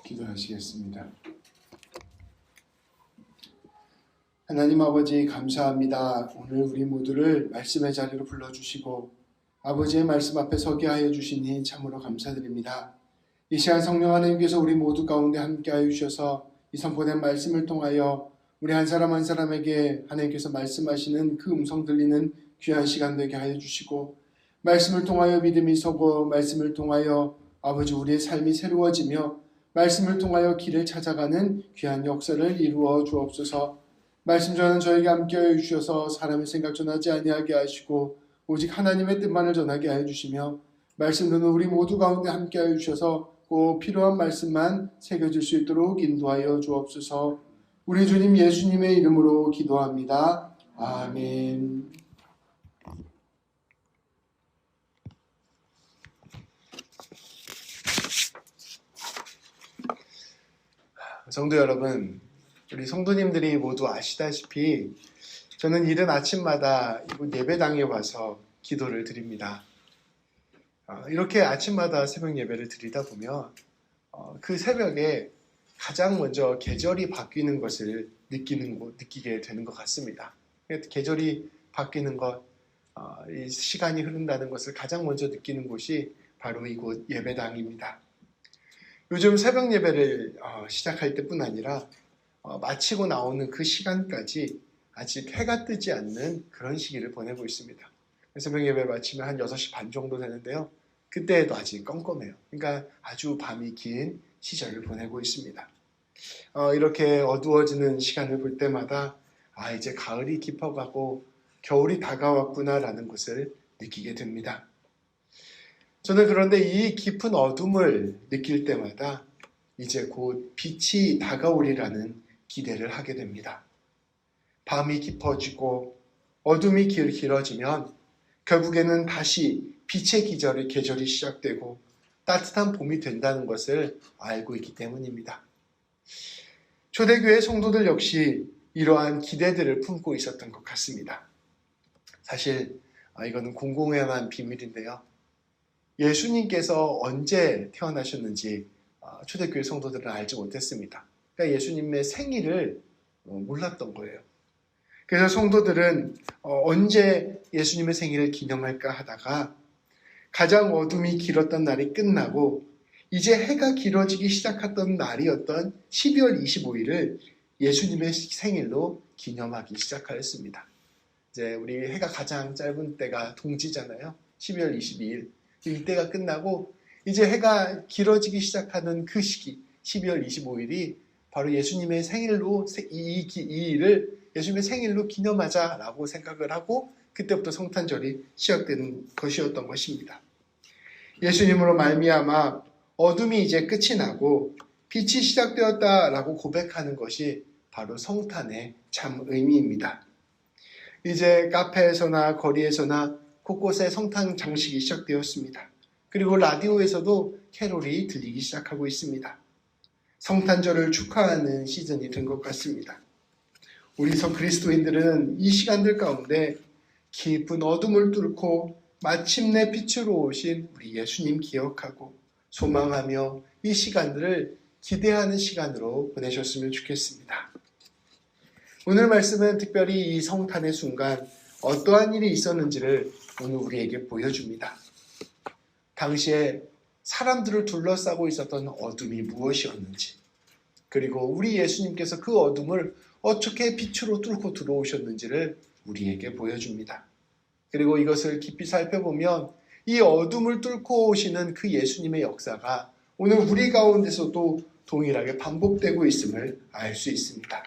기도하시겠습니다. 하나님 아버지 감사합니다. 오늘 우리 모두를 말씀의 자리로 불러주시고 아버지의 말씀 앞에 서게 하여 주시니 참으로 감사드립니다. 이 시간 성령 하나님께서 우리 모두 가운데 함께하여 주셔서 이 선포된 말씀을 통하여 우리 한 사람 한 사람에게 하나님께서 말씀하시는 그 음성 들리는 귀한 시간 되게 하여 주시고 말씀을 통하여 믿음이 서고 말씀을 통하여 아버지 우리의 삶이 새로워지며 말씀을 통하여 길을 찾아가는 귀한 역사를 이루어 주옵소서. 말씀 전하는 저에게 함께하여 주셔서 사람의 생각 전하지 아니하게 하시고 오직 하나님의 뜻만을 전하게 하여 주시며 말씀 듣는 우리 모두 가운데 함께하여 주셔서 꼭 필요한 말씀만 새겨질 수 있도록 인도하여 주옵소서. 우리 주님 예수님의 이름으로 기도합니다. 아멘. 성도 여러분, 우리 성도님들이 모두 아시다시피 저는 이른 아침마다 이곳 예배당에 와서 기도를 드립니다. 이렇게 아침마다 새벽 예배를 드리다 보면 그 새벽에 가장 먼저 계절이 바뀌는 것을 느끼게 되는 것 같습니다. 계절이 바뀌는 것, 이 시간이 흐른다는 것을 가장 먼저 느끼는 곳이 바로 이곳 예배당입니다. 요즘 새벽 예배를 시작할 때뿐 아니라 마치고 나오는 그 시간까지 아직 해가 뜨지 않는 그런 시기를 보내고 있습니다. 새벽 예배를 마치면 한 6시 반 정도 되는데요. 그때도 아직 껌껌해요. 그러니까 아주 밤이 긴 시절을 보내고 있습니다. 이렇게 어두워지는 시간을 볼 때마다 이제 가을이 깊어가고 겨울이 다가왔구나라는 것을 느끼게 됩니다. 저는 그런데 이 깊은 어둠을 느낄 때마다 이제 곧 빛이 다가오리라는 기대를 하게 됩니다. 밤이 깊어지고 어둠이 길어지면 결국에는 다시 빛의 계절이 시작되고 따뜻한 봄이 된다는 것을 알고 있기 때문입니다. 초대교회 성도들 역시 이러한 기대들을 품고 있었던 것 같습니다. 사실 이거는 공공연한 비밀인데요. 예수님께서 언제 태어나셨는지 초대교회 성도들은 알지 못했습니다. 그러니까 예수님의 생일을 몰랐던 거예요. 그래서 성도들은 언제 예수님의 생일을 기념할까 하다가 가장 어둠이 길었던 날이 끝나고 이제 해가 길어지기 시작했던 날이었던 12월 25일을 예수님의 생일로 기념하기 시작하였습니다. 이제 우리 해가 가장 짧은 때가 동지잖아요. 12월 22일. 이때가 끝나고 이제 해가 길어지기 시작하는 그 시기 12월 25일이 바로 예수님의 생일로 이 일을 예수님의 생일로 기념하자라고 생각을 하고 그때부터 성탄절이 시작되는 것이었던 것입니다. 예수님으로 말미암아 어둠이 이제 끝이 나고 빛이 시작되었다라고 고백하는 것이 바로 성탄의 참 의미입니다. 이제 카페에서나 거리에서나 곳곳에 성탄 장식이 시작되었습니다. 그리고 라디오에서도 캐롤이 들리기 시작하고 있습니다. 성탄절을 축하하는 시즌이 된 것 같습니다. 우리 그리스도인들은 이 시간들 가운데 깊은 어둠을 뚫고 마침내 빛으로 오신 우리 예수님 기억하고 소망하며 이 시간들을 기대하는 시간으로 보내셨으면 좋겠습니다. 오늘 말씀은 특별히 이 성탄의 순간 어떠한 일이 있었는지를 오늘 우리에게 보여줍니다. 당시에 사람들을 둘러싸고 있었던 어둠이 무엇이었는지, 그리고 우리 예수님께서 그 어둠을 어떻게 빛으로 뚫고 들어오셨는지를 우리에게 보여줍니다. 그리고 이것을 깊이 살펴보면 이 어둠을 뚫고 오시는 그 예수님의 역사가 오늘 우리 가운데서도 동일하게 반복되고 있음을 알 수 있습니다.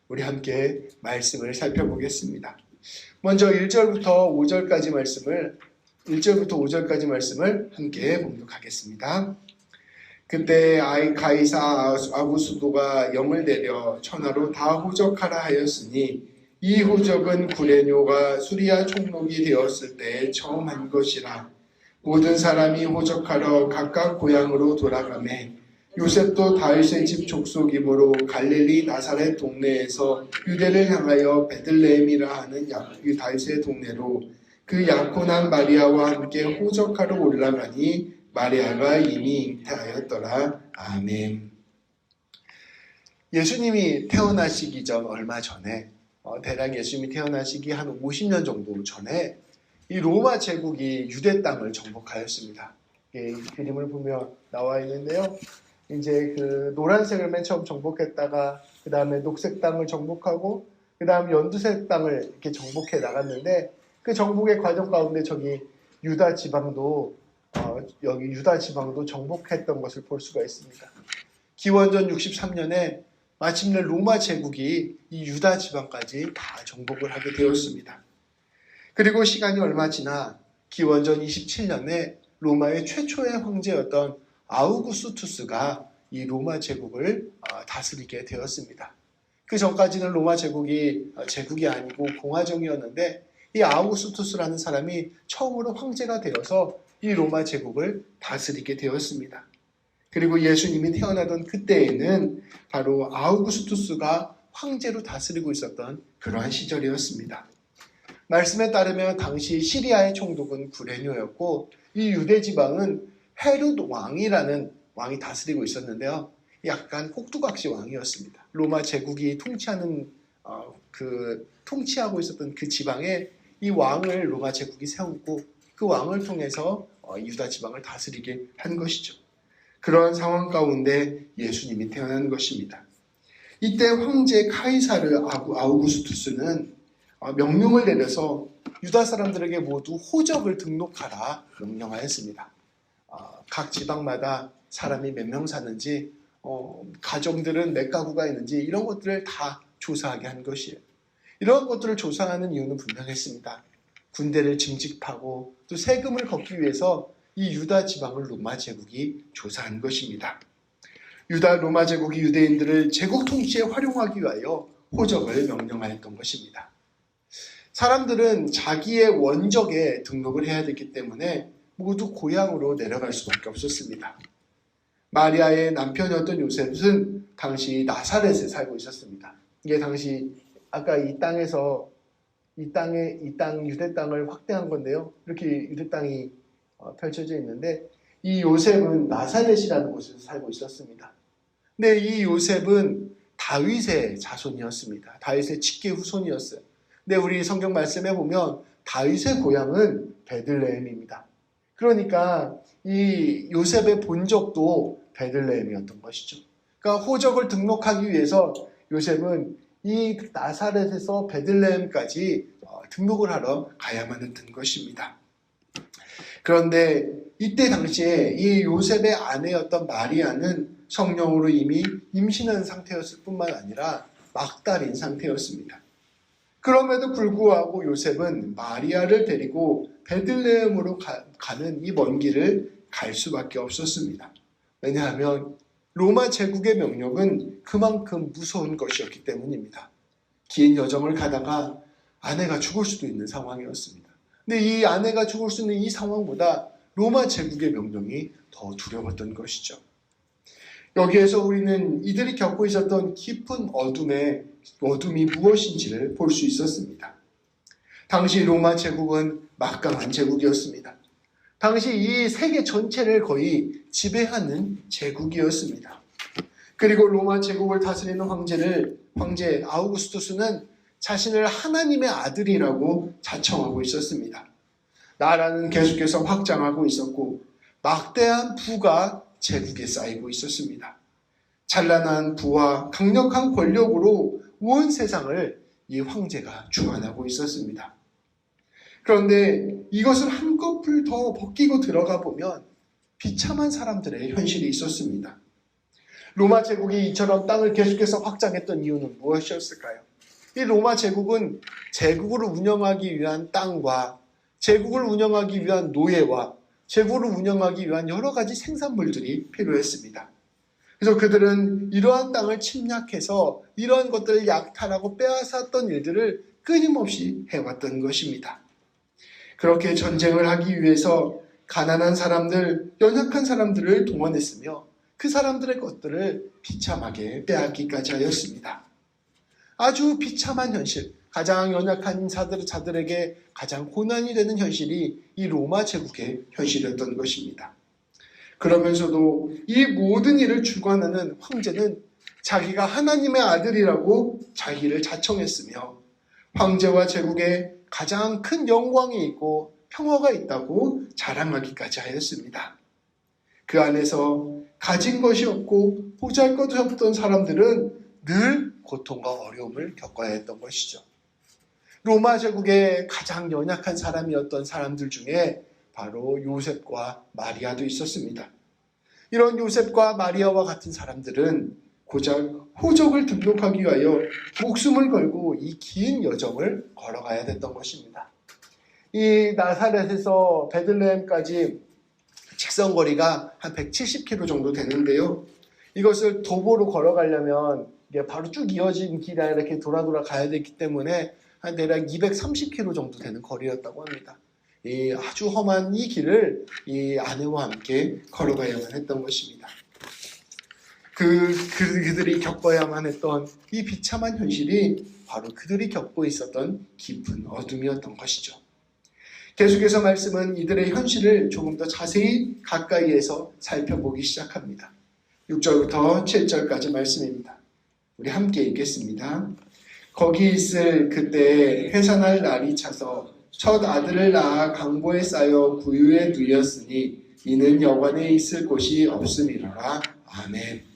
우리 함께 말씀을 살펴보겠습니다. 먼저 1절부터 5절까지 말씀을 함께 봉독하겠습니다. 그때 가이사 아구수도가 영을 내려 천하로 다 호적하라 하였으니 이 호적은 구레뇨가 수리아 총독이 되었을 때 처음 한 것이라. 모든 사람이 호적하러 각각 고향으로 돌아가매 요셉도 다윗의 집 족속이므로 갈릴리 나사렛 동네에서 유대를 향하여 베들레헴이라 하는 다윗의 동네로 그 약혼한 마리아와 함께 호적하러 올라가니 마리아가 이미 잉태하였더라. 아멘. 예수님이 태어나시기 전 얼마 전에 대략 예수님이 태어나시기 한 50년 정도 전에 이 로마 제국이 유대 땅을 정복하였습니다. 이 그림을 보면 나와 있는데요. 이제 그 노란색을 맨 처음 정복했다가 그 다음에 녹색 땅을 정복하고 그 다음 연두색 땅을 이렇게 정복해 나갔는데 그 정복의 과정 가운데 저기 유다 지방도 여기 유다 지방도 정복했던 것을 볼 수가 있습니다. 기원전 63년에 마침내 로마 제국이 이 유다 지방까지 다 정복을 하게 되었습니다. 그리고 시간이 얼마 지나 기원전 27년에 로마의 최초의 황제였던 아우구스투스가 이 로마 제국을 다스리게 되었습니다. 그 전까지는 로마 제국이 제국이 아니고 공화정이었는데 이 아우구스투스라는 사람이 처음으로 황제가 되어서 이 로마 제국을 다스리게 되었습니다. 그리고 예수님이 태어나던 그때에는 바로 아우구스투스가 황제로 다스리고 있었던 그러한 시절이었습니다. 말씀에 따르면 당시 시리아의 총독은 구레뇨였고 이 유대 지방은 헤롯 왕이라는 왕이 다스리고 있었는데요. 약간 꼭두각시 왕이었습니다. 로마 제국이 통치하고 있었던 그 지방에 이 왕을 로마 제국이 세우고 그 왕을 통해서 유다 지방을 다스리게 한 것이죠. 그러한 상황 가운데 예수님이 태어난 것입니다. 이때 황제 카이사르 아우구스투스는 명령을 내려서 유다 사람들에게 모두 호적을 등록하라 명령하였습니다. 각 지방마다 사람이 몇 명 사는지, 가정들은 몇 가구가 있는지 이런 것들을 다 조사하게 한 것이에요. 이런 것들을 조사하는 이유는 분명했습니다. 군대를 징집하고 또 세금을 걷기 위해서 이 유다 지방을 로마 제국이 조사한 것입니다. 유다 로마 제국이 유대인들을 제국 통치에 활용하기 위하여 호적을 명령하였던 것입니다. 사람들은 자기의 원적에 등록을 해야 되기 때문에 모두 고향으로 내려갈 수밖에 없었습니다. 마리아의 남편이었던 요셉은 당시 나사렛에 살고 있었습니다. 이게 당시 아까 이 땅 유대 땅을 확대한 건데요. 이렇게 유대 땅이 펼쳐져 있는데 이 요셉은 나사렛이라는 곳에서 살고 있었습니다. 근데 이 요셉은 다윗의 자손이었습니다. 다윗의 직계 후손이었어요. 근데 우리 성경 말씀에 보면 다윗의 고향은 베들레헴입니다. 그러니까 이 요셉의 본적도 베들레헴이었던 것이죠. 그러니까 호적을 등록하기 위해서 요셉은 이 나사렛에서 베들레헴까지 등록을 하러 가야만 했던 것입니다. 그런데 이때 당시에 이 요셉의 아내였던 마리아는 성령으로 이미 임신한 상태였을 뿐만 아니라 막달인 상태였습니다. 그럼에도 불구하고 요셉은 마리아를 데리고 베들레헴으로 가는 이 먼 길을 갈 수밖에 없었습니다. 왜냐하면 로마 제국의 명령은 그만큼 무서운 것이었기 때문입니다. 긴 여정을 가다가 아내가 죽을 수도 있는 상황이었습니다. 근데 이 아내가 죽을 수 있는 이 상황보다 로마 제국의 명령이 더 두려웠던 것이죠. 여기에서 우리는 이들이 겪고 있었던 깊은 어둠이 무엇인지를 볼 수 있었습니다. 당시 로마 제국은 막강한 제국이었습니다. 당시 이 세계 전체를 거의 지배하는 제국이었습니다. 그리고 로마 제국을 다스리는 황제 아우구스투스는 자신을 하나님의 아들이라고 자청하고 있었습니다. 나라는 계속해서 확장하고 있었고 막대한 부가 제국에 쌓이고 있었습니다. 찬란한 부와 강력한 권력으로 온 세상을 이 황제가 주관하고 있었습니다. 그런데 이것을 한꺼풀 더 벗기고 들어가 보면 비참한 사람들의 현실이 있었습니다. 로마 제국이 이처럼 땅을 계속해서 확장했던 이유는 무엇이었을까요? 이 로마 제국은 제국을 운영하기 위한 땅과 제국을 운영하기 위한 노예와 제국을 운영하기 위한 여러 가지 생산물들이 필요했습니다. 그래서 그들은 이러한 땅을 침략해서 이러한 것들을 약탈하고 빼앗았던 일들을 끊임없이 해왔던 것입니다. 그렇게 전쟁을 하기 위해서 가난한 사람들, 연약한 사람들을 동원했으며 그 사람들의 것들을 비참하게 빼앗기까지 하였습니다. 아주 비참한 현실, 가장 연약한 자들에게 가장 고난이 되는 현실이 이 로마 제국의 현실이었던 것입니다. 그러면서도 이 모든 일을 주관하는 황제는 자기가 하나님의 아들이라고 자기를 자청했으며 황제와 제국에 가장 큰 영광이 있고 평화가 있다고 자랑하기까지 하였습니다. 그 안에서 가진 것이 없고 보잘것없던 사람들은 늘 고통과 어려움을 겪어야 했던 것이죠. 로마 제국의 가장 연약한 사람이었던 사람들 중에 바로 요셉과 마리아도 있었습니다. 이런 요셉과 마리아와 같은 사람들은 고작 호적을 등록하기 위하여 목숨을 걸고 이 긴 여정을 걸어가야 됐던 것입니다. 이 나사렛에서 베들레헴까지 직선거리가 한 170km 정도 되는데요. 이것을 도보로 걸어가려면 이게 바로 쭉 이어진 길에 이렇게 돌아 가야 되기 때문에 한 대략 230km 정도 되는 거리였다고 합니다. 이 아주 험한 이 길을 이 아내와 함께 걸어가야만 했던 것입니다. 그들이 겪어야만 했던 이 비참한 현실이 바로 그들이 겪고 있었던 깊은 어둠이었던 것이죠. 계속해서 말씀은 이들의 현실을 조금 더 자세히 가까이에서 살펴보기 시작합니다. 6절부터 7절까지 말씀입니다. 우리 함께 읽겠습니다. 거기 있을 그때 해산할 날이 차서 첫 아들을 낳아 강보에 쌓여 구유에 누였으니 이는 여관에 있을 곳이 없음이로라. 아멘.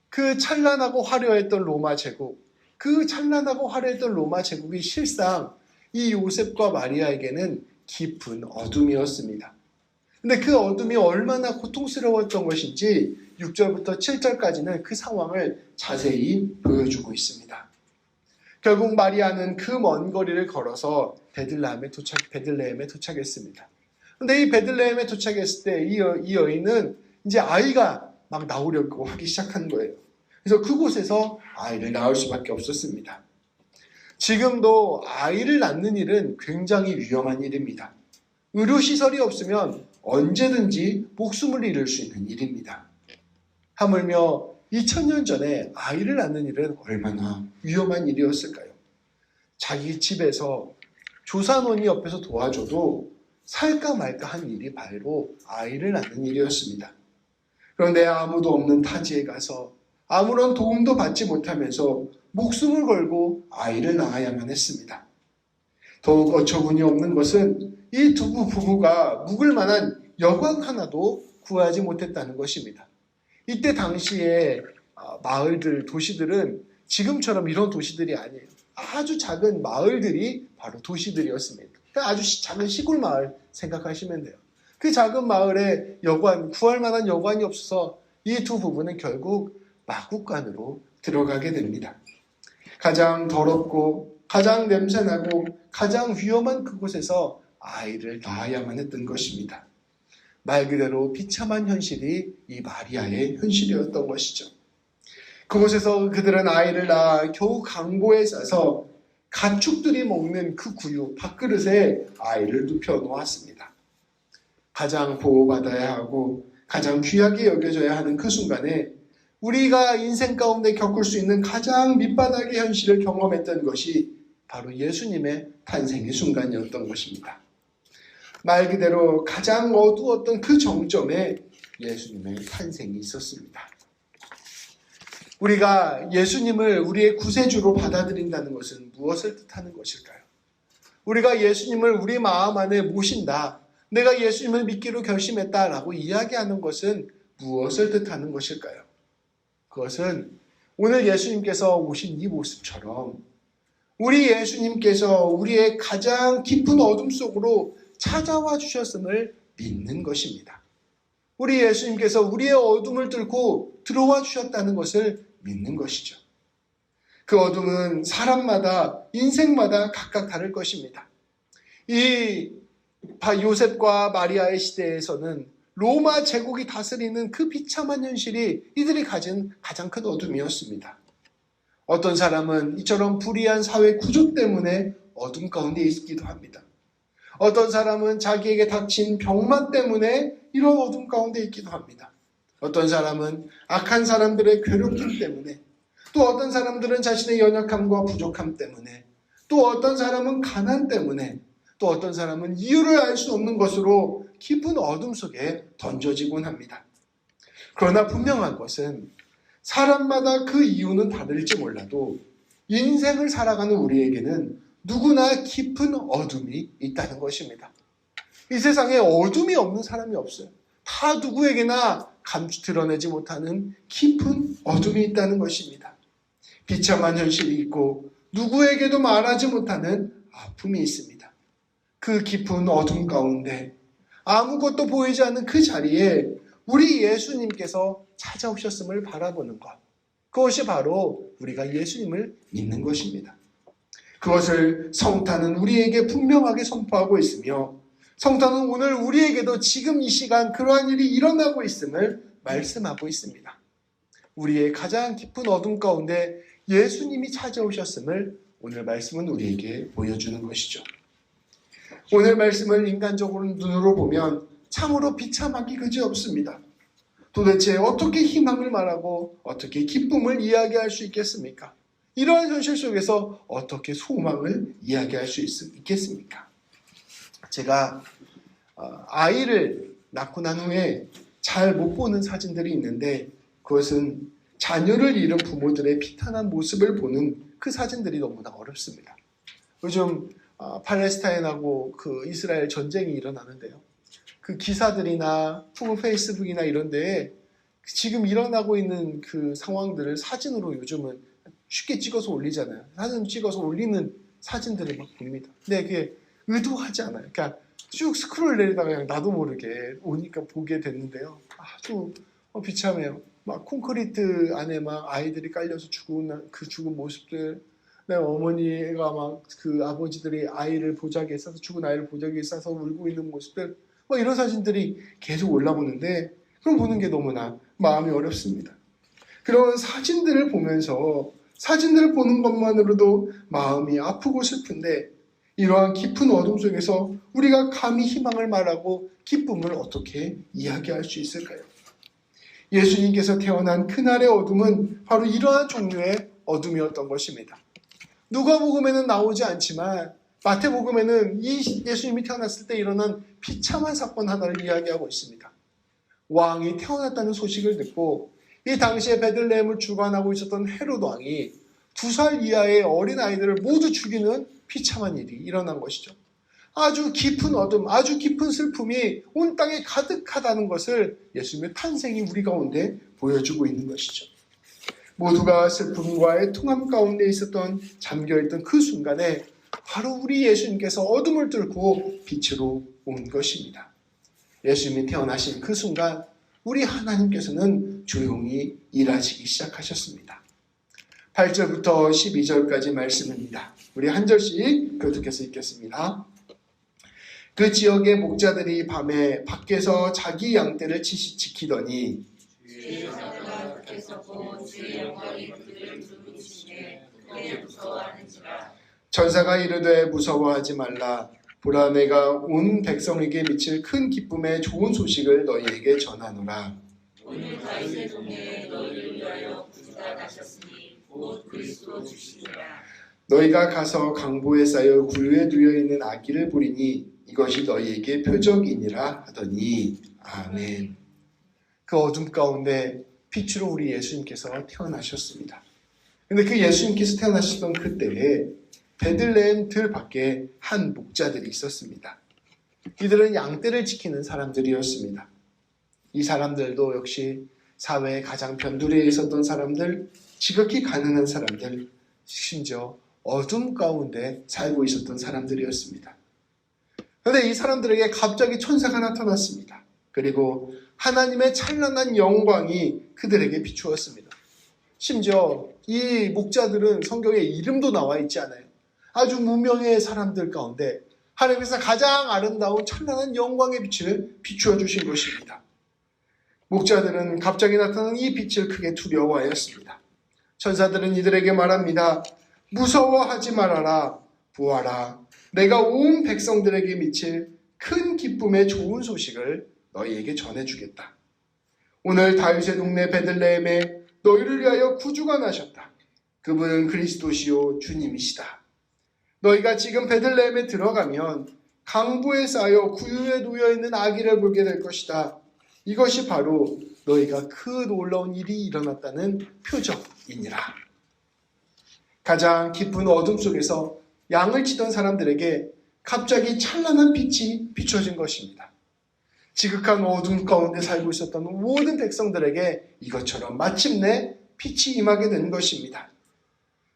그 찬란하고 화려했던 로마 제국, 그 찬란하고 화려했던 로마 제국이 실상 이 요셉과 마리아에게는 깊은 어둠이었습니다. 근데 그 어둠이 얼마나 고통스러웠던 것인지 6절부터 7절까지는 그 상황을 자세히 보여주고 있습니다. 결국 마리아는 그 먼 거리를 걸어서 베들레헴에 도착했습니다. 근데 이 베들레헴에 도착했을 때 이 여인은 이제 아이가 막 나오려고 하기 시작한 거예요. 그래서 그곳에서 아이를 낳을 수밖에 없었습니다. 지금도 아이를 낳는 일은 굉장히 위험한 일입니다. 의료시설이 없으면 언제든지 목숨을 잃을 수 있는 일입니다. 하물며 2000년 전에 아이를 낳는 일은 얼마나 위험한 일이었을까요? 자기 집에서 조산원이 옆에서 도와줘도 살까 말까 한 일이 바로 아이를 낳는 일이었습니다. 그런데 아무도 없는 타지에 가서 아무런 도움도 받지 못하면서 목숨을 걸고 아이를 낳아야만 했습니다. 더욱 어처구니 없는 것은 이 두 부부가 묵을 만한 여관 하나도 구하지 못했다는 것입니다. 이때 당시에 마을들, 도시들은 지금처럼 이런 도시들이 아니에요. 아주 작은 마을들이 바로 도시들이었습니다. 아주 작은 시골 마을 생각하시면 돼요. 그 작은 마을에 구할 만한 여관이 없어서 이 두 부부는 결국 마구간으로 들어가게 됩니다. 가장 더럽고 가장 냄새나고 가장 위험한 그곳에서 아이를 낳아야만 했던 것입니다. 말 그대로 비참한 현실이 이 마리아의 현실이었던 것이죠. 그곳에서 그들은 아이를 낳아 겨우 강보에 싸서 가축들이 먹는 그 구유 밥그릇에 아이를 눕혀 놓았습니다. 가장 보호받아야 하고 가장 귀하게 여겨져야 하는 그 순간에 우리가 인생 가운데 겪을 수 있는 가장 밑바닥의 현실을 경험했던 것이 바로 예수님의 탄생의 순간이었던 것입니다. 말 그대로 가장 어두웠던 그 정점에 예수님의 탄생이 있었습니다. 우리가 예수님을 우리의 구세주로 받아들인다는 것은 무엇을 뜻하는 것일까요? 우리가 예수님을 우리 마음 안에 모신다, 내가 예수님을 믿기로 결심했다라고 이야기하는 것은 무엇을 뜻하는 것일까요? 그것은 오늘 예수님께서 오신 이 모습처럼 우리 예수님께서 우리의 가장 깊은 어둠 속으로 찾아와 주셨음을 믿는 것입니다. 우리 예수님께서 우리의 어둠을 뚫고 들어와 주셨다는 것을 믿는 것이죠. 그 어둠은 사람마다, 인생마다 각각 다를 것입니다. 이 요셉과 마리아의 시대에서는 로마 제국이 다스리는 그 비참한 현실이 이들이 가진 가장 큰 어둠이었습니다. 어떤 사람은 이처럼 불의한 사회 구조 때문에 어둠 가운데 있기도 합니다. 어떤 사람은 자기에게 닥친 병만 때문에 이런 어둠 가운데 있기도 합니다. 어떤 사람은 악한 사람들의 괴롭힘 때문에, 또 어떤 사람들은 자신의 연약함과 부족함 때문에, 또 어떤 사람은 가난 때문에, 또 어떤 사람은 이유를 알 수 없는 것으로 깊은 어둠 속에 던져지곤 합니다. 그러나 분명한 것은 사람마다 그 이유는 다를지 몰라도 인생을 살아가는 우리에게는 누구나 깊은 어둠이 있다는 것입니다. 이 세상에 어둠이 없는 사람이 없어요. 다 누구에게나 드러내지 못하는 깊은 어둠이 있다는 것입니다. 비참한 현실이 있고 누구에게도 말하지 못하는 아픔이 있습니다. 그 깊은 어둠 가운데 아무것도 보이지 않는 그 자리에 우리 예수님께서 찾아오셨음을 바라보는 것. 그것이 바로 우리가 예수님을 믿는 것입니다. 그것을 성탄은 우리에게 분명하게 선포하고 있으며 성탄은 오늘 우리에게도 지금 이 시간 그러한 일이 일어나고 있음을 말씀하고 있습니다. 우리의 가장 깊은 어둠 가운데 예수님이 찾아오셨음을 오늘 말씀은 우리에게 보여주는 것이죠. 오늘 말씀을 인간적으로 눈으로 보면 참으로 비참하기 그지없습니다. 도대체 어떻게 희망을 말하고 어떻게 기쁨을 이야기할 수 있겠습니까? 이러한 현실 속에서 어떻게 소망을 이야기할 수 있겠습니까? 제가 아이를 낳고 난 후에 잘 못 보는 사진들이 있는데 그것은 자녀를 잃은 부모들의 비탄한 모습을 보는 그 사진들이 너무나 어렵습니다. 요즘 팔레스타인하고 그 이스라엘 전쟁이 일어나는데요. 그 기사들이나 페이스북이나 이런 데에 지금 일어나고 있는 그 상황들을 사진으로 요즘은 쉽게 찍어서 올리잖아요. 사진 찍어서 올리는 사진들을 막 봅니다. 근데 그게 의도하지 않아요. 그러니까 쭉 스크롤 내리다가 그냥 나도 모르게 오니까 보게 됐는데요. 아주 비참해요. 막 콘크리트 안에 막 아이들이 깔려서 죽은 모습들, 어머니가 막 그 아버지들이 아이를 보자기에 싸서 죽은 아이를 보자기에 싸서 울고 있는 모습들, 막 이런 사진들이 계속 올라오는데 그걸 보는 게 너무나 마음이 어렵습니다. 그런 사진들을 보면서 사진들을 보는 것만으로도 마음이 아프고 슬픈데 이러한 깊은 어둠 속에서 우리가 감히 희망을 말하고 기쁨을 어떻게 이야기할 수 있을까요? 예수님께서 태어난 그날의 어둠은 바로 이러한 종류의 어둠이었던 것입니다. 누가복음에는 나오지 않지만 마태복음에는 이 예수님이 태어났을 때 일어난 비참한 사건 하나를 이야기하고 있습니다. 왕이 태어났다는 소식을 듣고 이 당시에 베들레헴을 주관하고 있었던 헤롯 왕이 2살 이하의 어린 아이들을 모두 죽이는 비참한 일이 일어난 것이죠. 아주 깊은 어둠, 아주 깊은 슬픔이 온 땅에 가득하다는 것을 예수님의 탄생이 우리 가운데 보여주고 있는 것이죠. 모두가 슬픔과 애통함 가운데 잠겨있던 그 순간에 바로 우리 예수님께서 어둠을 뚫고 빛으로 온 것입니다. 예수님이 태어나신 그 순간 우리 하나님께서는 조용히 일하시기 시작하셨습니다. 8절부터 12절까지 말씀입니다. 우리 한 절씩 교독해서 읽겠습니다. 그 지역의 목자들이 밤에 밖에서 자기 양떼를 지키더니 전사가 이르되 무서워하지 말라. 보라, 내가 온 백성에게 미칠 큰 기쁨의 좋은 소식을 너희에게 전하노라. 오늘 다윗의 동네에 너희를 위하여 구주가 나셨으니 곧 그리스도 주시니라. 너희가 가서 강보에 쌓여 구유에 누워 있는 아기를 보리니 이것이 너희에게 표적이니라 하더니 아멘. 그 어둠 가운데 빛으로 우리 예수님께서 태어나셨습니다. 근데 그 예수님께서 태어나셨던 그때에 베들레헴 들 밖에 한 목자들이 있었습니다. 이들은 양떼를 지키는 사람들이었습니다. 이 사람들도 역시 사회의 가장 변두리에 있었던 사람들, 지극히 가난한 사람들, 심지어 어둠 가운데 살고 있었던 사람들이었습니다. 그런데 이 사람들에게 갑자기 천사가 나타났습니다. 그리고 하나님의 찬란한 영광이 그들에게 비추었습니다. 심지어 이 목자들은 성경에 이름도 나와 있지 않아요. 아주 무명의 사람들 가운데 하나님께서 가장 아름다운 찬란한 영광의 빛을 비추어 주신 것입니다. 목자들은 갑자기 나타난 이 빛을 크게 두려워하였습니다. 천사들은 이들에게 말합니다. 무서워하지 말아라. 보아라. 내가 온 백성들에게 미칠 큰 기쁨의 좋은 소식을 너희에게 전해주겠다. 오늘 다윗의 동네 베들레헴에 너희를 위하여 구주가 나셨다. 그분은 그리스도시요 주님이시다. 너희가 지금 베들레헴에 들어가면 강부에 쌓여 구유에 놓여있는 아기를 보게 될 것이다. 이것이 바로 너희가 그 놀라운 일이 일어났다는 표적이니라. 가장 깊은 어둠 속에서 양을 치던 사람들에게 갑자기 찬란한 빛이 비춰진 것입니다. 지극한 어둠 가운데 살고 있었던 모든 백성들에게 이것처럼 마침내 빛이 임하게 된 것입니다.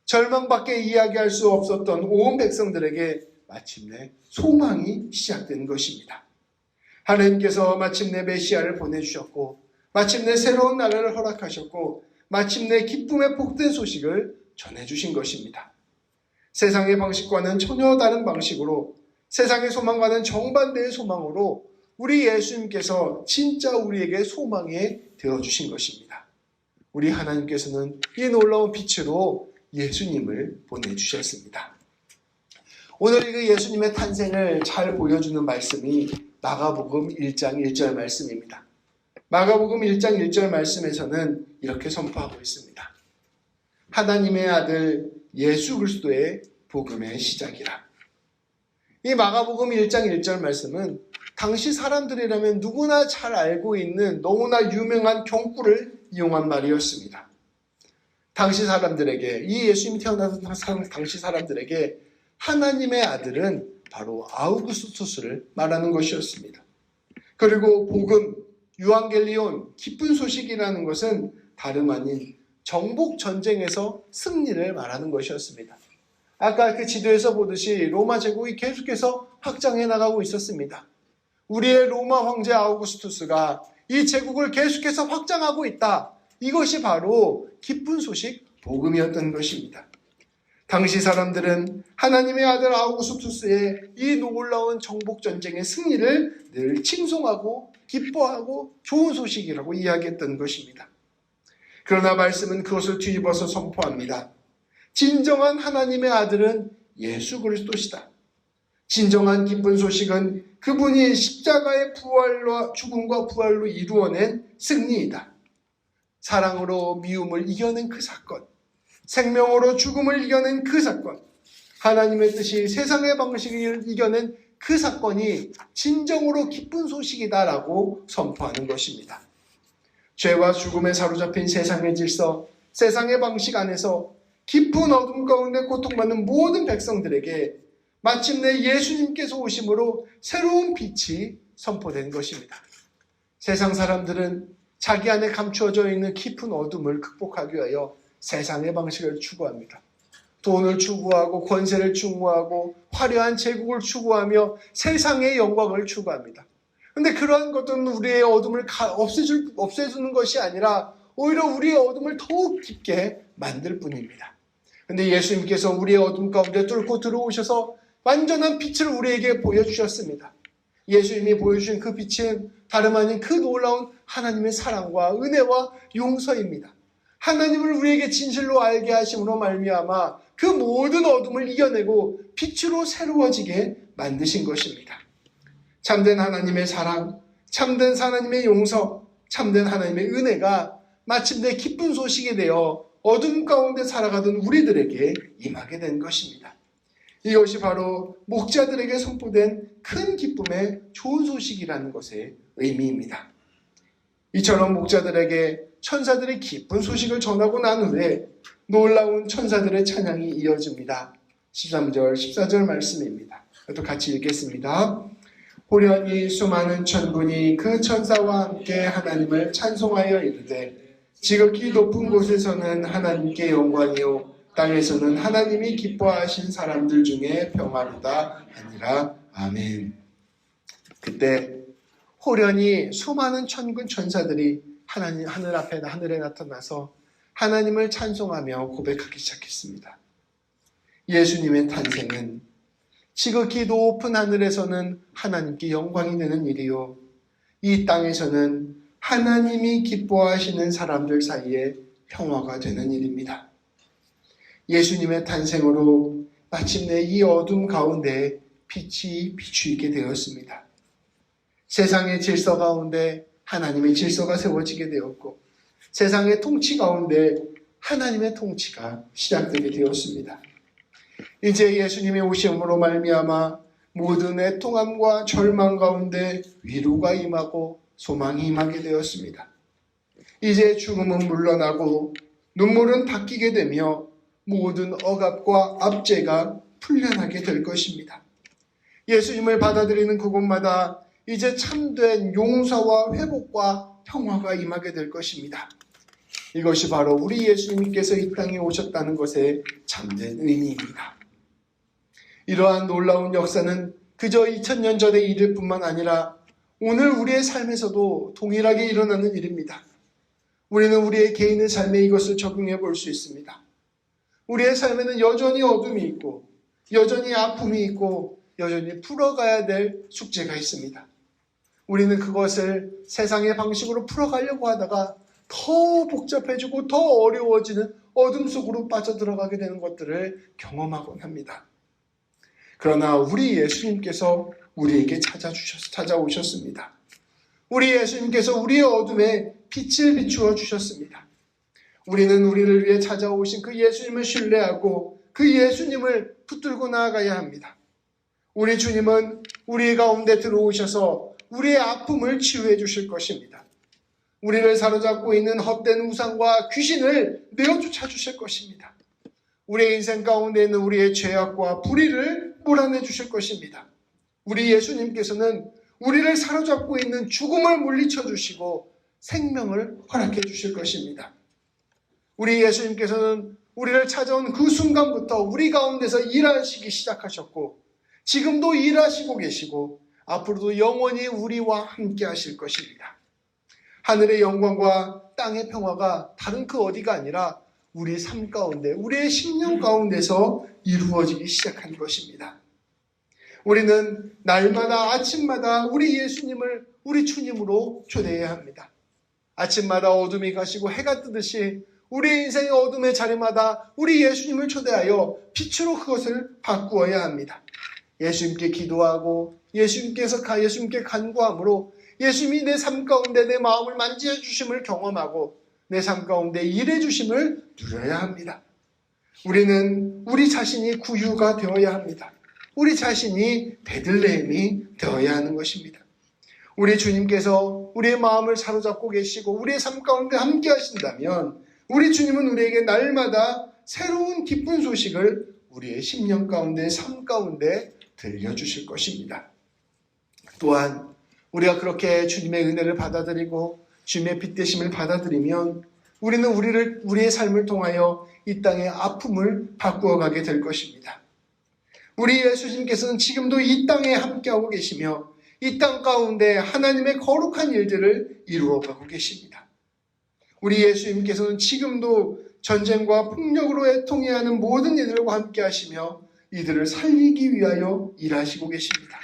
절망밖에 이야기할 수 없었던 온 백성들에게 마침내 소망이 시작된 것입니다. 하나님께서 마침내 메시아를 보내주셨고 마침내 새로운 나라를 허락하셨고 마침내 기쁨의 복된 소식을 전해주신 것입니다. 세상의 방식과는 전혀 다른 방식으로 세상의 소망과는 정반대의 소망으로 우리 예수님께서 진짜 우리에게 소망이 되어주신 것입니다. 우리 하나님께서는 이 놀라운 빛으로 예수님을 보내주셨습니다. 오늘 그 예수님의 탄생을 잘 보여주는 말씀이 마가복음 1장 1절 말씀입니다. 마가복음 1장 1절 말씀에서는 이렇게 선포하고 있습니다. 하나님의 아들 예수 그리스도의 복음의 시작이라. 이 마가복음 1장 1절 말씀은 당시 사람들이라면 누구나 잘 알고 있는 너무나 유명한 경구를 이용한 말이었습니다. 당시 사람들에게, 이 예수님이 태어나던 당시 사람들에게 하나님의 아들은 바로 아우구스투스를 말하는 것이었습니다. 그리고 복음, 유앙겔리온, 기쁜 소식이라는 것은 다름 아닌 정복 전쟁에서 승리를 말하는 것이었습니다. 아까 그 지도에서 보듯이 로마 제국이 계속해서 확장해 나가고 있었습니다. 우리의 로마 황제 아우구스투스가 이 제국을 계속해서 확장하고 있다. 이것이 바로 기쁜 소식, 복음이었던 것입니다. 당시 사람들은 하나님의 아들 아우구스투스의 이 놀라운 정복 전쟁의 승리를 늘 칭송하고 기뻐하고 좋은 소식이라고 이야기했던 것입니다. 그러나 말씀은 그것을 뒤집어서 선포합니다. 진정한 하나님의 아들은 예수 그리스도시다. 진정한 기쁜 소식은 그분이 십자가의 부활과 죽음과 부활로 이루어낸 승리이다. 사랑으로 미움을 이겨낸 그 사건, 생명으로 죽음을 이겨낸 그 사건, 하나님의 뜻이 세상의 방식을 이겨낸 그 사건이 진정으로 기쁜 소식이다라고 선포하는 것입니다. 죄와 죽음에 사로잡힌 세상의 질서, 세상의 방식 안에서 깊은 어둠 가운데 고통받는 모든 백성들에게 마침내 예수님께서 오심으로 새로운 빛이 선포된 것입니다. 세상 사람들은 자기 안에 감추어져 있는 깊은 어둠을 극복하기 위하여 세상의 방식을 추구합니다. 돈을 추구하고 권세를 추구하고 화려한 제국을 추구하며 세상의 영광을 추구합니다. 그런데 그러한 것들은 우리의 어둠을 없애주는 것이 아니라 오히려 우리의 어둠을 더욱 깊게 만들 뿐입니다. 그런데 예수님께서 우리의 어둠 가운데 뚫고 들어오셔서 완전한 빛을 우리에게 보여주셨습니다. 예수님이 보여주신 그 빛은 다름 아닌 그 놀라운 하나님의 사랑과 은혜와 용서입니다. 하나님을 우리에게 진실로 알게 하심으로 말미암아 그 모든 어둠을 이겨내고 빛으로 새로워지게 만드신 것입니다. 참된 하나님의 사랑, 참된 하나님의 용서, 참된 하나님의 은혜가 마침내 기쁜 소식이 되어 어둠 가운데 살아가던 우리들에게 임하게 된 것입니다. 이것이 바로 목자들에게 선포된 큰 기쁨의 좋은 소식이라는 것의 의미입니다. 이처럼 목자들에게 천사들의 기쁜 소식을 전하고 난 후에 놀라운 천사들의 찬양이 이어집니다. 13절, 14절 말씀입니다. 또 같이 읽겠습니다. 호련히 수많은 천군이 그 천사와 함께 하나님을 찬송하여 이르되 지극히 높은 곳에서는 하나님께 영광이요 땅에서는 하나님이 기뻐하신 사람들 중에 평화로다 하니라. 아멘. 그때 호련히 수많은 천군 천사들이 하나님 하늘에 나타나서 하나님을 찬송하며 고백하기 시작했습니다. 예수님의 탄생은 지극히 높은 하늘에서는 하나님께 영광이 되는 일이요 이 땅에서는 하나님이 기뻐하시는 사람들 사이에 평화가 되는 일입니다. 예수님의 탄생으로 마침내 이 어둠 가운데 빛이 비추이게 되었습니다. 세상의 질서 가운데 하나님의 질서가 세워지게 되었고 세상의 통치 가운데 하나님의 통치가 시작되게 되었습니다. 이제 예수님의 오심으로 말미암아 모든 애통함과 절망 가운데 위로가 임하고 소망이 임하게 되었습니다. 이제 죽음은 물러나고 눈물은 닦이게 되며 모든 억압과 압제가 풀려나게 될 것입니다. 예수님을 받아들이는 그곳마다 이제 참된 용서와 회복과 평화가 임하게 될 것입니다. 이것이 바로 우리 예수님께서 이 땅에 오셨다는 것의 참된 의미입니다. 이러한 놀라운 역사는 그저 2000년 전의 일일 뿐만 아니라 오늘 우리의 삶에서도 동일하게 일어나는 일입니다. 우리는 우리의 개인의 삶에 이것을 적용해 볼 수 있습니다. 우리의 삶에는 여전히 어둠이 있고 여전히 아픔이 있고 여전히 풀어가야 될 숙제가 있습니다. 우리는 그것을 세상의 방식으로 풀어가려고 하다가 더 복잡해지고 더 어려워지는 어둠 속으로 빠져들어가게 되는 것들을 경험하곤 합니다. 그러나 우리 예수님께서 우리에게 찾아오셨습니다. 우리 예수님께서 우리의 어둠에 빛을 비추어 주셨습니다. 우리는 우리를 위해 찾아오신 그 예수님을 신뢰하고 그 예수님을 붙들고 나아가야 합니다. 우리 주님은 우리 가운데 들어오셔서 우리의 아픔을 치유해 주실 것입니다. 우리를 사로잡고 있는 헛된 우상과 귀신을 내어쫓아 주실 것입니다. 우리의 인생 가운데 있는 우리의 죄악과 불의를 몰아내 주실 것입니다. 우리 예수님께서는 우리를 사로잡고 있는 죽음을 물리쳐 주시고 생명을 허락해 주실 것입니다. 우리 예수님께서는 우리를 찾아온 그 순간부터 우리 가운데서 일하시기 시작하셨고 지금도 일하시고 계시고 앞으로도 영원히 우리와 함께 하실 것입니다. 하늘의 영광과 땅의 평화가 다른 그 어디가 아니라 우리 삶 가운데, 우리의 심령 가운데서 이루어지기 시작한 것입니다. 우리는 날마다 아침마다 우리 예수님을 우리 주님으로 초대해야 합니다. 아침마다 어둠이 가시고 해가 뜨듯이 우리 인생의 어둠의 자리마다 우리 예수님을 초대하여 빛으로 그것을 바꾸어야 합니다. 예수님께 기도하고 예수님께 간구함으로 예수님이 내 삶 가운데 내 마음을 만지어 주심을 경험하고 내 삶 가운데 일해 주심을 누려야 합니다. 우리는 우리 자신이 구유가 되어야 합니다. 우리 자신이 베들레헴이 되어야 하는 것입니다. 우리 주님께서 우리의 마음을 사로잡고 계시고 우리의 삶 가운데 함께 하신다면 우리 주님은 우리에게 날마다 새로운 기쁜 소식을 우리의 심령 가운데, 삶 가운데 들려주실 것입니다. 또한 우리가 그렇게 주님의 은혜를 받아들이고 주님의 빛 되심을 받아들이면 우리는 우리의 삶을 통하여 이 땅의 아픔을 바꾸어 가게 될 것입니다. 우리 예수님께서는 지금도 이 땅에 함께하고 계시며 이 땅 가운데 하나님의 거룩한 일들을 이루어가고 계십니다. 우리 예수님께서는 지금도 전쟁과 폭력으로 애통해야 하는 모든 이들과 함께 하시며 이들을 살리기 위하여 일하시고 계십니다.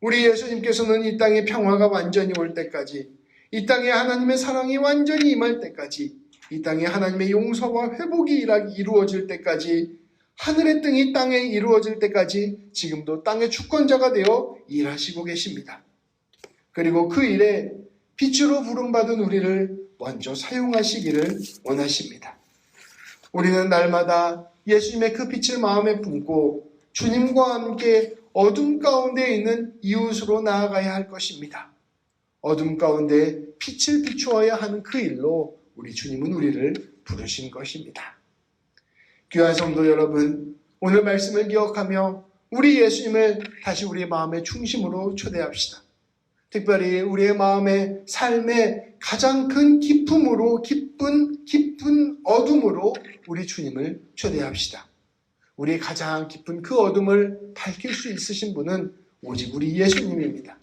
우리 예수님께서는 이 땅에 평화가 완전히 올 때까지, 이 땅에 하나님의 사랑이 완전히 임할 때까지, 이 땅에 하나님의 용서와 회복이 이루어질 때까지, 하늘의 등이 땅에 이루어질 때까지 지금도 땅의 주권자가 되어 일하시고 계십니다. 그리고 그 일에 빛으로 부름받은 우리를 먼저 사용하시기를 원하십니다. 우리는 날마다 예수님의 그 빛을 마음에 품고 주님과 함께 어둠 가운데 있는 이웃으로 나아가야 할 것입니다. 어둠 가운데 빛을 비추어야 하는 그 일로 우리 주님은 우리를 부르신 것입니다. 귀한 성도 여러분, 오늘 말씀을 기억하며 우리 예수님을 다시 우리의 마음의 중심으로 초대합시다. 특별히 우리의 마음의 삶의 가장 큰 기쁨으로, 깊은 어둠으로 우리 주님을 초대합시다. 우리의 가장 깊은 그 어둠을 밝힐 수 있으신 분은 오직 우리 예수님입니다.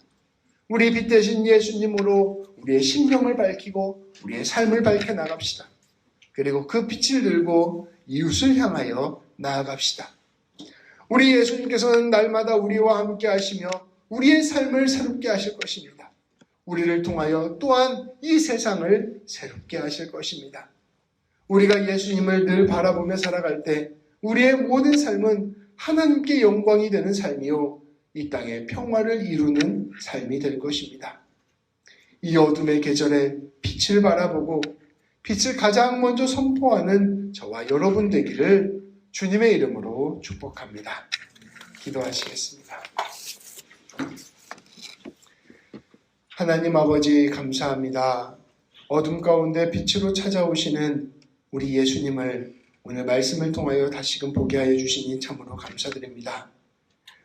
우리 빛 되신 예수님으로 우리의 심령을 밝히고 우리의 삶을 밝혀 나갑시다. 그리고 그 빛을 들고 이웃을 향하여 나아갑시다. 우리 예수님께서는 날마다 우리와 함께 하시며 우리의 삶을 새롭게 하실 것입니다. 우리를 통하여 또한 이 세상을 새롭게 하실 것입니다. 우리가 예수님을 늘 바라보며 살아갈 때 우리의 모든 삶은 하나님께 영광이 되는 삶이요 이 땅에 평화를 이루는 삶이 될 것입니다. 이 어둠의 계절에 빛을 바라보고 빛을 가장 먼저 선포하는 저와 여러분 되기를 주님의 이름으로 축복합니다. 기도하시겠습니다. 하나님 아버지 감사합니다. 어둠 가운데 빛으로 찾아오시는 우리 예수님을 오늘 말씀을 통하여 다시금 보게 하여 주시니 참으로 감사드립니다.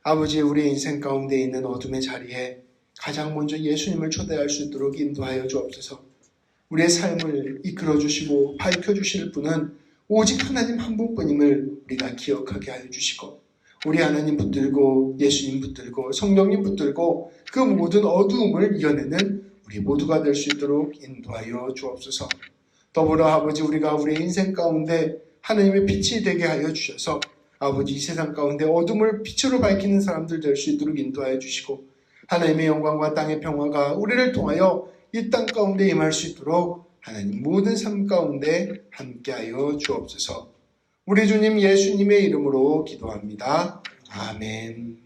아버지, 우리 인생 가운데 있는 어둠의 자리에 가장 먼저 예수님을 초대할 수 있도록 인도하여 주옵소서. 우리의 삶을 이끌어 주시고 밝혀 주실 분은 오직 하나님 한 분뿐임을 우리가 기억하게 하여 주시고, 우리 하나님 붙들고 예수님 붙들고 성령님 붙들고 그 모든 어두움을 이겨내는 우리 모두가 될 수 있도록 인도하여 주옵소서. 더불어 아버지, 우리가 우리의 인생 가운데 하나님의 빛이 되게 하여 주셔서 아버지, 이 세상 가운데 어둠을 빛으로 밝히는 사람들 될 수 있도록 인도하여 주시고, 하나님의 영광과 땅의 평화가 우리를 통하여 이 땅 가운데 임할 수 있도록 하나님 모든 삶 가운데 함께하여 주옵소서. 우리 주님 예수님의 이름으로 기도합니다. 아멘.